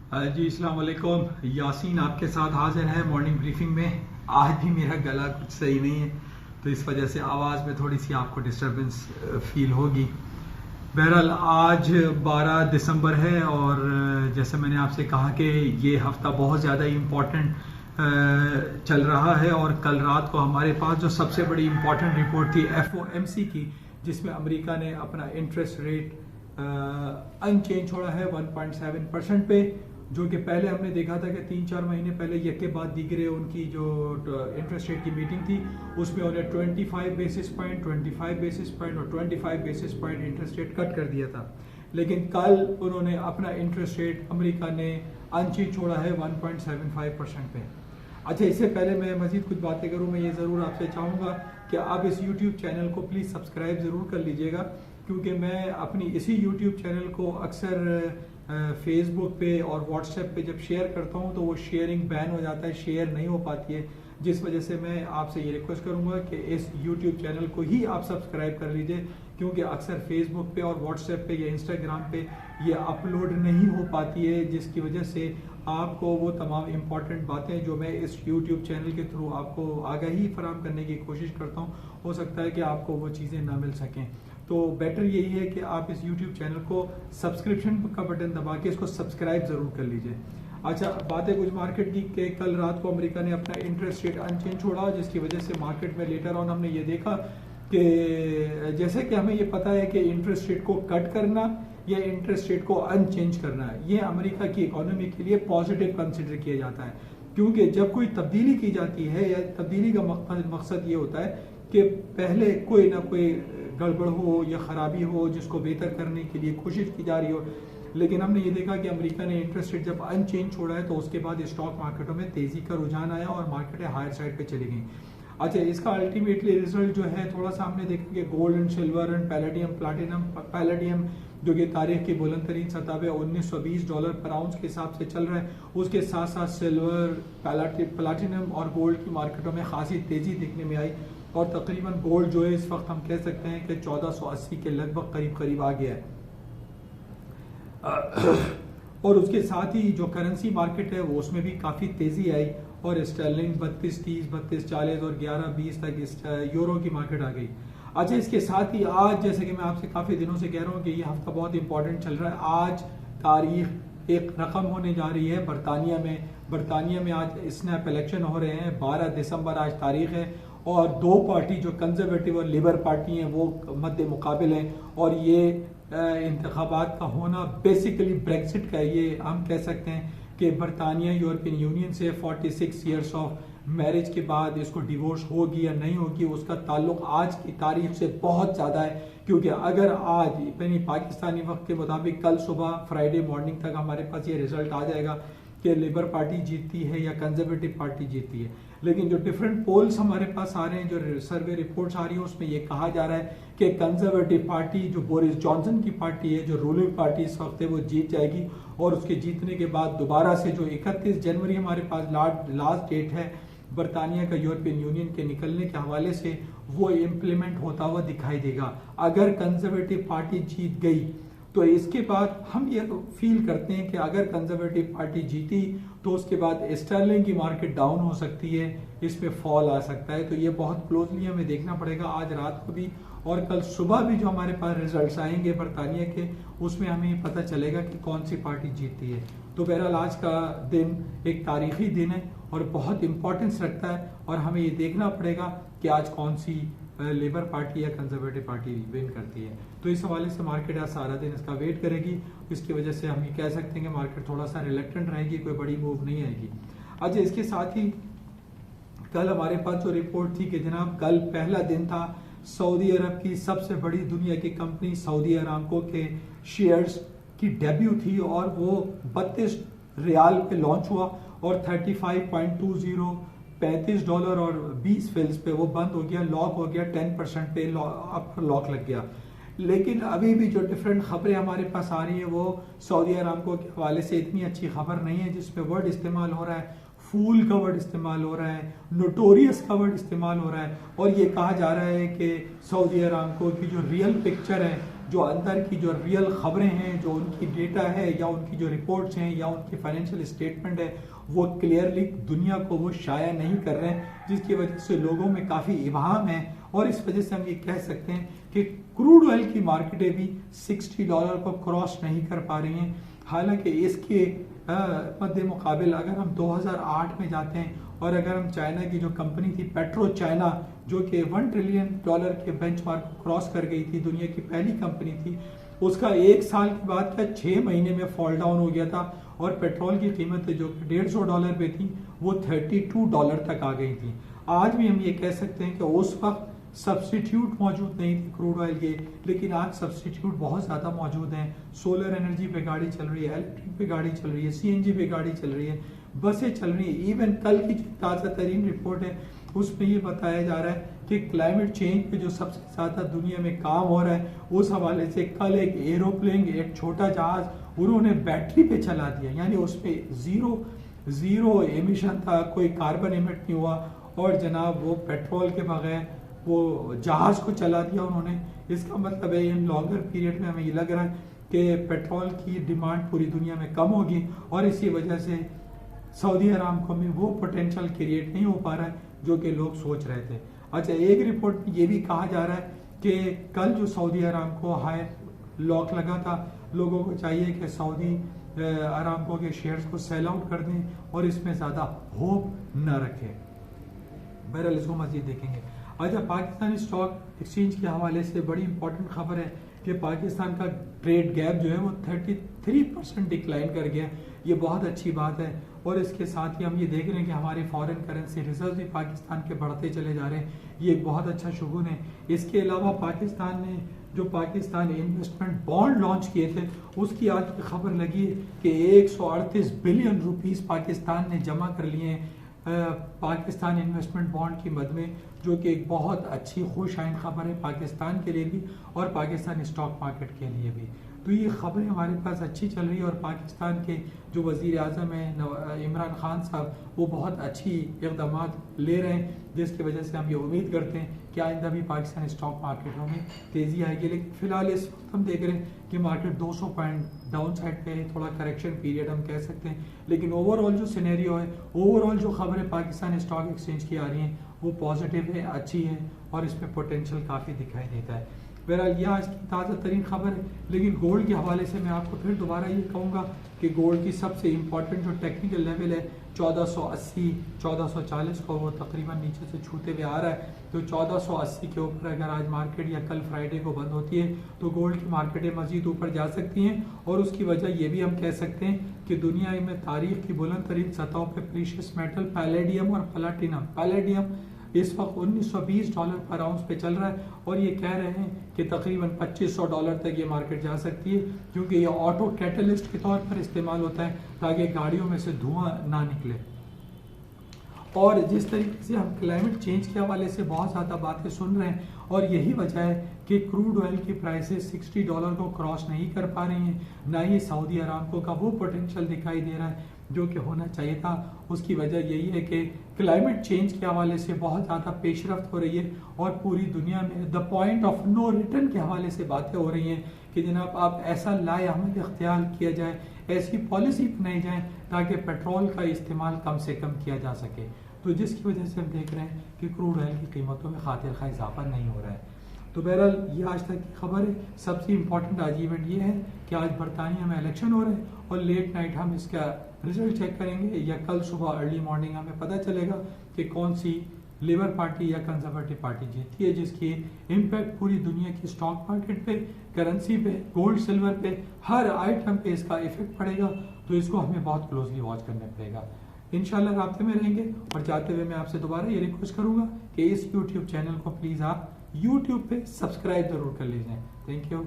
जी अस्सलाम वालेकुम। यासीन आपके साथ हाजिर है मॉर्निंग ब्रीफिंग में। आज भी मेरा गला कुछ सही नहीं है, तो इस वजह से आवाज़ में थोड़ी सी आपको डिस्टरबेंस फील होगी। बहरहाल आज 12 दिसंबर है और जैसे मैंने आपसे कहा कि ये हफ्ता बहुत ज़्यादा ही इम्पोर्टेंट चल रहा है और कल रात को हमारे पास जो सबसे बड़ी इम्पोर्टेंट रिपोर्ट थी FOMC की, जिसमें अमेरिका ने अपना इंटरेस्ट रेट अनचेंज छोड़ा है 1.7% पे, जो कि पहले हमने देखा था कि 3-4 महीने पहले यके बाद दीगरे उनकी जो इंटरेस्ट रेट की मीटिंग थी उसमें उन्हें 25 बेसिस पॉइंट 25 बेसिस पॉइंट और 25 basis point interest rate cut कर दिया था। लेकिन कल उन्होंने अपना इंटरेस्ट रेट अमेरिका ने अनचेंज छोड़ा है 1.75% पे। अच्छा, इससे पहले मैं मजीद कुछ बातें करूँ, मैं ये ज़रूर आपसे चाहूँगा कि आप इस यूट्यूब चैनल को प्लीज़ सब्सक्राइब ज़रूर कर लीजिएगा, क्योंकि मैं अपनी इसी यूट्यूब चैनल को अक्सर फेसबुक पे और व्हाट्सएप पे जब शेयर करता हूँ तो वो शेयरिंग बैन हो जाता है, शेयर नहीं हो पाती है, जिस वजह से मैं आपसे ये रिक्वेस्ट करूँगा कि इस यूट्यूब चैनल को ही आप सब्सक्राइब कर लीजिए, क्योंकि अक्सर फेसबुक पे और व्हाट्सएप पे या इंस्टाग्राम पे ये अपलोड नहीं हो पाती है, जिसकी वजह से आपको वो तमाम इम्पॉर्टेंट बातें जो मैं इस यूट्यूब चैनल के थ्रू आपको आगाही फराहम करने की कोशिश करता हूँ, हो सकता है कि आपको वो चीज़ें ना मिल सकें। तो बेटर यही है कि आप इस YouTube चैनल को सब्सक्रिप्शन का बटन दबा के इसको सब्सक्राइब ज़रूर कर लीजिए। अच्छा, बातें कुछ मार्केट की कि कल रात को अमेरिका ने अपना इंटरेस्ट रेट अनचेंज छोड़ा, जिसकी वजह से मार्केट में लेटर ऑन हमने ये देखा कि जैसे कि हमें ये पता है कि इंटरेस्ट रेट को कट करना या इंटरेस्ट रेट को अनचेंज करना है, ये अमेरिका की इकोनॉमी के लिए पॉजिटिव कंसिडर किया जाता है, क्योंकि जब कोई तब्दीली की जाती है या तब्दीली का मकसद ये होता है कि पहले कोई ना कोई गड़बड़ हो या ख़राबी हो जिसको बेहतर करने के लिए कोशिश की जा रही हो। लेकिन हमने ये देखा कि अमेरिका ने इंटरेस्ट रेट जब अनचेंज छोड़ा है तो उसके बाद स्टॉक मार्केटों में तेज़ी का रुझान आया और मार्केटें हायर साइड पे चली गई। अच्छा, इसका अल्टीमेटली रिजल्ट जो है थोड़ा सा हमने देखा कि gold and silver and palladium जो कि तारीख की बुलंद तरीन सतह पे $1920 पर आउंस के हिसाब से चल रहा है, उसके साथ साथ सिल्वर, प्लाटिनम और गोल्ड की मार्केटों में खासी तेज़ी देखने में आई और तकरीबन गोल्ड जो है इस वक्त हम कह सकते हैं कि 1480 के लगभग करीब आ गया है। और उसके साथ ही जो करेंसी मार्केट है वो उसमें भी काफ़ी तेज़ी आई और स्टर्लिंग 32.30, 32.40 और 11.20 तक इस यूरो की मार्केट आ गई। अच्छा, इसके साथ ही आज जैसे कि मैं आपसे काफ़ी दिनों से कह रहा हूँ कि ये हफ्ता बहुत इंपॉर्टेंट चल रहा है। आज तारीख एक रकम होने जा रही है बरतानिया में आज स्नैप इलेक्शन हो रहे हैं। 12 दिसंबर आज तारीख है और दो पार्टी जो कंजर्वेटिव और लिबर पार्टी हैं वो मद्दे मुकाबिल हैं और ये इंतखाबात का होना बेसिकली ब्रेक्सिट का, ये हम कह सकते हैं कि बरतानिया यूरोपियन यूनियन से 46 ईयर्स ऑफ मैरिज के बाद इसको डिवोर्स होगी या नहीं होगी, उसका ताल्लुक आज की तारीख से बहुत ज़्यादा है, क्योंकि अगर आज यानी पाकिस्तानी वक्त के मुताबिक कल सुबह फ्राइडे मॉर्निंग तक हमारे पास ये रिजल्ट आ जाएगा कि लिबर पार्टी जीतती है या कंजर्वेटिव पार्टी जीतती है। लेकिन जो डिफरेंट पोल्स हमारे पास आ रहे हैं, जो सर्वे रिपोर्ट्स आ रही है, उसमें ये कहा जा रहा है कि कंजर्वेटिव पार्टी जो बोरिस जॉनसन की पार्टी है, जो रूलिंग पार्टी इस वक्त है, वो जीत जाएगी और उसके जीतने के बाद दोबारा से जो 31 जनवरी हमारे पास लास्ट डेट है बरतानिया का यूरोपियन यूनियन के निकलने के हवाले से, वो इम्प्लीमेंट होता हुआ दिखाई देगा। अगर कंजर्वेटिव पार्टी जीत गई तो इसके बाद हम ये फील करते हैं कि अगर कंजर्वेटिव पार्टी जीती तो उसके बाद स्टर्लिंग की मार्केट डाउन हो सकती है, इसमें फॉल आ सकता है। तो ये बहुत क्लोजली हमें देखना पड़ेगा आज रात को भी और कल सुबह भी जो हमारे पास रिजल्ट्स आएंगे बरतानिया के, उसमें हमें पता चलेगा कि कौन सी पार्टी जीतती है। तो बहरहाल आज का दिन एक तारीखी दिन है और बहुत इंपॉर्टेंस रखता है और हमें ये देखना पड़ेगा कि आज कौन सी लेबर पार्टी या कंजर्वेटिव पार्टी विन करती है। तो इस हवाले से मार्केट आज सारा दिन इसका वेट करेगी, इसकी वजह से हम ये कह सकते हैं कि मार्केट थोड़ा सा रिलेक्टेंट रहेगी, कोई बड़ी मूव नहीं आएगी। अच्छा, इसके साथ ही कल हमारे पास जो रिपोर्ट थी कि जनाब कल पहला दिन था सऊदी अरब की सबसे बड़ी दुनिया की कंपनी सऊदी अरामको के शेयर्स की डेब्यू थी और वो 32 रियाल पे लॉन्च हुआ और 35.20 $35 और 20 फिल्स पे वो बंद हो गया, लॉक हो गया, 10% पे लॉक लग गया। लेकिन अभी भी जो डिफरेंट खबरें हमारे पास आ रही है वो सऊदी अरामको के हवाले से इतनी अच्छी खबर नहीं है, जिसपे वर्ड इस्तेमाल हो रहा है, फूल का वर्ड इस्तेमाल हो रहा है, नोटोरियस का वर्ड इस्तेमाल हो रहा है और ये कहा जा रहा है कि सऊदी अरामको की जो रियल पिक्चर है जो अंदर की जो रियल खबरें हैं, जो उनकी डेटा है या उनकी जो रिपोर्ट्स हैं या उनकी फाइनेंशियल स्टेटमेंट है, वो क्लियरली दुनिया को वो शाया नहीं कर रहे हैं, जिसकी वजह से लोगों में काफ़ी इबाहम है। और इस वजह से हम ये कह सकते हैं कि क्रूड ऑयल की मार्केटें भी $60 को क्रॉस नहीं कर पा रही हैं। हालांकि इसके मद्दे मुकाबिल अगर हम 2008 में जाते हैं और अगर हम चाइना की जो कंपनी थी पेट्रो चाइना, जो कि $1 ट्रिलियन के बेंचमार्क को क्रॉस कर गई थी, दुनिया की पहली कंपनी थी, उसका एक साल के बाद का 6 महीने में फॉल डाउन हो गया था और पेट्रोल की कीमत जो $150 पे थी वो $32 तक आ गई थी। आज भी हम ये कह सकते हैं कि उस वक्त सब्स्टिट्यूट मौजूद नहीं थे क्रूड ऑयल के, लेकिन आज सब्स्टिट्यूट बहुत ज़्यादा मौजूद हैं। सोलर एनर्जी पे गाड़ी चल रही है, इलेक्ट्रिक पे गाड़ी चल रही है, CNG पे गाड़ी चल रही है, बसें चल रही है। इवन कल की जो ताज़ा तरीन रिपोर्ट है उसमें ये बताया जा रहा है कि क्लाइमेट चेंज पे जो सबसे ज़्यादा दुनिया में काम हो रहा है, उस हवाले से कल एक एरोप्लेन, एक छोटा जहाज उन्होंने बैटरी पे चला दिया, यानी उस पर ज़ीरो एमिशन था, कोई कार्बन एमिट नहीं हुआ, और जनाब वो पेट्रोल के बगैर वो जहाज को चला दिया उन्होंने। इसका मतलब है इन लॉन्गर पीरियड में हमें ये लग रहा है कि पेट्रोल की डिमांड पूरी दुनिया में कम होगी और इसी वजह से सऊदी अरामको में वो पोटेंशियल क्रिएट नहीं हो पा रहा है जो कि लोग सोच रहे थे। अच्छा, एक रिपोर्ट में ये भी कहा जा रहा है कि कल जो सऊदी अरामको हाई लॉक लगा था, लोगों को चाहिए कि सऊदी अरामको के शेयर्स को सेल आउट कर दें और इसमें ज़्यादा होप न रखें। बहरहाल इसको मज़ीद देखेंगे। अच्छा, पाकिस्तानी स्टॉक एक्सचेंज के हवाले से बड़ी इंपॉर्टेंट खबर है कि पाकिस्तान का ट्रेड गैप जो है वो 33% डिक्लाइन कर गया। ये बहुत अच्छी बात है और इसके साथ ही हम ये देख रहे हैं कि हमारे फॉरेन करेंसी रिजर्व भी पाकिस्तान के बढ़ते चले जा रहे हैं। ये एक बहुत अच्छा शुगुन है। इसके अलावा पाकिस्तान ने जो पाकिस्तान इन्वेस्टमेंट बॉन्ड लॉन्च किए थे, उसकी आज की खबर लगी है कि 138 बिलियन रुपीस पाकिस्तान ने जमा कर लिए हैं पाकिस्तान इन्वेस्टमेंट बॉन्ड की मद में, जो कि एक बहुत अच्छी खुश आइन खबर है पाकिस्तान के लिए भी और पाकिस्तान स्टॉक मार्केट के लिए भी। तो ये खबरें हमारे पास अच्छी चल रही है और पाकिस्तान के जो वज़ीर आज़म हैं इमरान खान साहब, वो बहुत अच्छी इक़दाम ले रहे हैं, जिसकी वजह से हम ये उम्मीद करते हैं कि आइंदा भी पाकिस्तान स्टॉक मार्केटों में तेज़ी आएगी। लेकिन फ़िलहाल इस वक्त हम देख रहे हैं कि मार्केट 200 पॉइंट डाउन साइड पे है, थोड़ा करेक्शन पीरियड हम कह सकते हैं। लेकिन ओवरऑल जो सिनेरियो है, ओवरऑल जो खबरें पाकिस्तान स्टॉक एक्सचेंज की आ रही हैं वो पॉजिटिव है, अच्छी है और इसमें पोटेंशियल काफ़ी दिखाई देता है। बहरहाल यह आज की ताज़ा तरीन खबर है। लेकिन गोल्ड के हवाले से मैं आपको फिर दोबारा ये कहूँगा कि गोल्ड की सबसे इम्पॉर्टेंट जो टेक्निकल लेवल है 1480 1440 को वो तकरीबन नीचे से छूते हुए आ रहा है। तो 1480 के ऊपर अगर आज मार्केट या कल फ्राइडे को बंद होती है तो गोल्ड की मार्केटें मजीद ऊपर जा सकती हैं। और उसकी वजह ये भी हम कह सकते हैं कि दुनिया में तारीख की बुलंद तरीन सतहों पर प्रीशियस मेटल पैलेडियम और पैलेडियम इस वक्त $1920 पर आउंस पे चल रहा है और ये कह रहे हैं कि तकरीबन $2500 तक ये मार्केट जा सकती है, क्योंकि ये ऑटो कैटलिस्ट के तौर पर इस्तेमाल होता है ताकि गाड़ियों में से धुआं ना निकले। और जिस तरीके से हम क्लाइमेट चेंज के हवाले से बहुत ज़्यादा बातें सुन रहे हैं और यही वजह है कि क्रूड ऑयल की प्राइसेस $60 को क्रॉस नहीं कर पा रही हैं, ना ही सऊदी अरामको का वो पोटेंशियल दिखाई दे रहा है जो कि होना चाहिए था। उसकी वजह यही है कि क्लाइमेट चेंज के हवाले से बहुत ज़्यादा पेशरफ्त हो रही है और पूरी दुनिया में the point of no return के हवाले से बातें हो रही हैं कि जनाब आप ऐसा लाएअमल इख्तियार किया जाए, ऐसी पॉलिसी बनाई जाए ताकि पेट्रोल का इस्तेमाल कम से कम किया जा सके। तो जिसकी वजह से हम देख रहे हैं कि क्रूड ऑयल की कीमतों में खातिर खा इजाफा नहीं हो रहा है। तो बहरहाल ये आज तक की खबर है। सबसे इम्पोर्टेंट आज इवेंट ये है कि आज बरतानिया में इलेक्शन हो रहे हैं और लेट नाइट हम इसका रिजल्ट चेक करेंगे या कल सुबह अर्ली मॉर्निंग हमें पता चलेगा कि कौन सी लेबर पार्टी या कंजर्वेटिव पार्टी जीतती है, जिसकी इम्पैक्ट पूरी दुनिया की स्टॉक मार्केट पे, करेंसी पे, गोल्ड सिल्वर पे, हर आइटम पे इसका इफेक्ट पड़ेगा। तो इसको हमें बहुत क्लोजली वॉच करना पड़ेगा। इंशाल्लाह राब्ते में रहेंगे और जाते हुए मैं आपसे दोबारा ये रिक्वेस्ट करूंगा कि इस YouTube चैनल को प्लीज़ आप YouTube पे सब्सक्राइब जरूर कर लीजिए। Thank you.